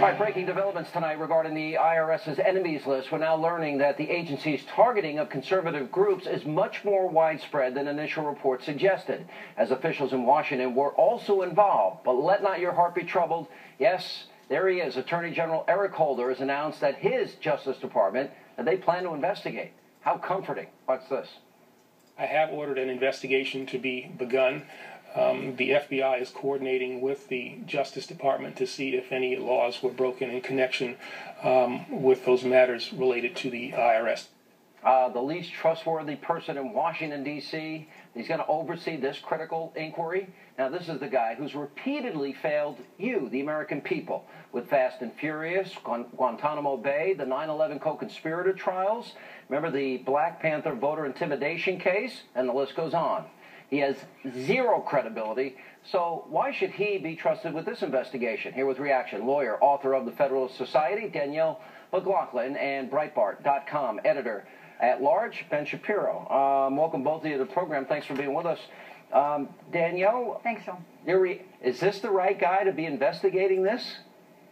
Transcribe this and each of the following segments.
All right, breaking developments tonight regarding the IRS's enemies list. We're now learning that the agency's targeting of conservative groups is much more widespread than initial reports suggested, as officials in Washington were also involved. But let not your heart be troubled. Yes, there he is. Attorney General Eric Holder has announced that his Justice Department, that they plan to investigate. How comforting. What's this? I have ordered an investigation to be begun. The FBI is coordinating with the Justice Department to see if any laws were broken in connection with those matters related to the IRS. The least trustworthy person in Washington, D.C., he's going to oversee this critical inquiry. Now, this is the guy who's repeatedly failed you, the American people, with Fast and Furious, Guantanamo Bay, the 9/11 co-conspirator trials. Remember the Black Panther voter intimidation case? And the list goes on. He has zero credibility, so why should he be trusted with this investigation? Here with reaction, lawyer, author of the Federalist Society, Danielle McLaughlin, and Breitbart.com editor at large, Ben Shapiro. Welcome both of you to the program. Thanks for being with us. Danielle? Thanks, Sean. Is this the right guy to be investigating this?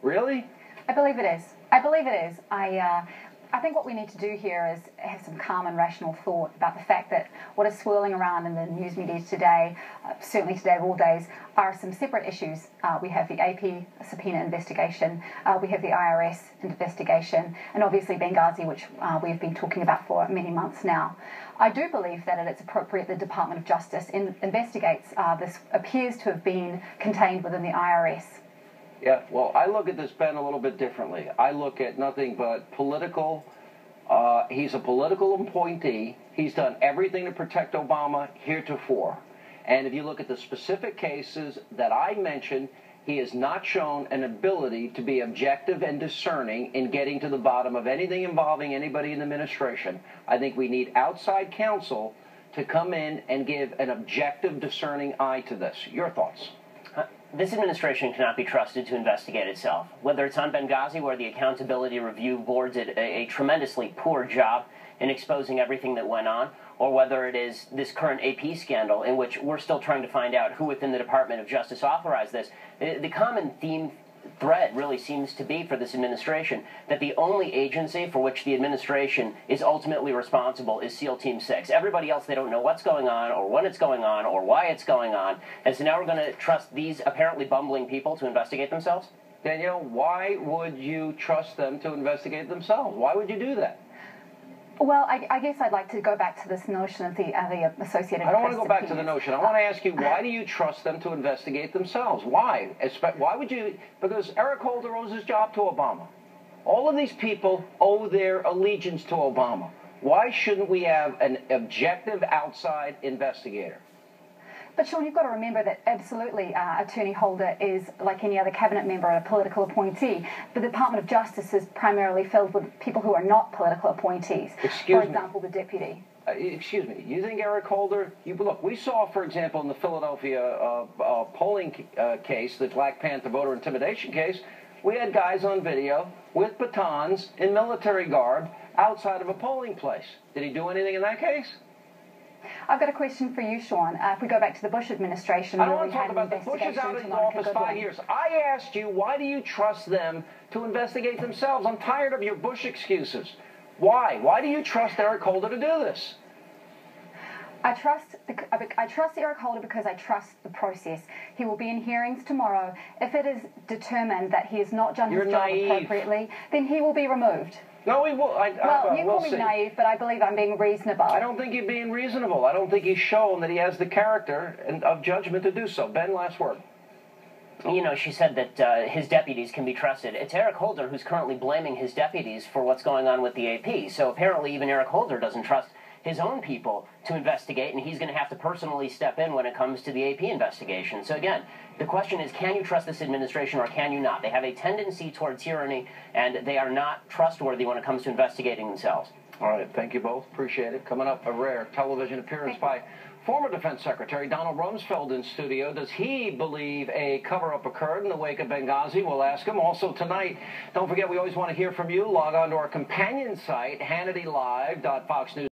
Really? I believe it is. I believe it is. I think what we need to do here is have some calm and rational thought about the fact that what is swirling around in the news media today, certainly today of all days, are some separate issues. We have the AP subpoena investigation, we have the IRS investigation, and obviously Benghazi, which we've been talking about for many months now. I do believe that it's appropriate the Department of Justice investigates. This appears to have been contained within the IRS. Yeah, well, I look at this, Ben, a little bit differently. I look at nothing but political. He's a political appointee. He's done everything to protect Obama heretofore. And if you look at the specific cases that I mentioned, he has not shown an ability to be objective and discerning in getting to the bottom of anything involving anybody in the administration. I think we need outside counsel to come in and give an objective, discerning eye to this. Your thoughts? This administration cannot be trusted to investigate itself. Whether it's on Benghazi, where the Accountability Review Board did a tremendously poor job in exposing everything that went on, or whether it is this current AP scandal in which we're still trying to find out who within the Department of Justice authorized this, the common thread really seems to be for this administration that the only agency for which the administration is ultimately responsible is SEAL Team 6. Everybody else, they don't know what's going on or when it's going on or why it's going on. And so now we're going to trust these apparently bumbling people to investigate themselves? Danielle, why would you trust them to investigate themselves? Why would you do that? Well, I guess I'd like to go back to this notion of the Associated Press. I don't want to go back to the notion. I want to ask you, why do you trust them to investigate themselves? Why? Why would you? Because Eric Holder owes his job to Obama. All of these people owe their allegiance to Obama. Why shouldn't we have an objective outside investigator? But, Sean, you've got to remember that absolutely Attorney Holder is, like any other cabinet member, a political appointee. The Department of Justice is primarily filled with people who are not political appointees. For example, the deputy. Excuse me. You think Eric Holder... Look, we saw, for example, in the Philadelphia polling case, the Black Panther voter intimidation case, we had guys on video with batons in military garb outside of a polling place. Did he do anything in that case? I've got a question for you, Sean. If we go back to the Bush administration... I don't want to talk about the Bush is out in office 5 years. I asked you, why do you trust them to investigate themselves? I'm tired of your Bush excuses. Why? Why do you trust Eric Holder to do this? I trust Eric Holder because I trust the process. He will be in hearings tomorrow. If it is determined that he has not done his job appropriately, then he will be removed. No, he will. Well, you call me naive, but I believe I'm being reasonable. I don't think you're being reasonable. I don't think he's shown that he has the character of judgment to do so. Ben, last word. You know, she said that his deputies can be trusted. It's Eric Holder who's currently blaming his deputies for what's going on with the AP. So apparently even Eric Holder doesn't trust his own people to investigate, and he's going to have to personally step in when it comes to the AP investigation. So again, the question is, can you trust this administration or can you not? They have a tendency toward tyranny, and they are not trustworthy when it comes to investigating themselves. All right, thank you both. Appreciate it. Coming up, a rare television appearance by former Defense Secretary Donald Rumsfeld in studio. Does he believe a cover-up occurred in the wake of Benghazi? We'll ask him. Also tonight, don't forget, we always want to hear from you. Log on to our companion site, HannityLive.foxnews.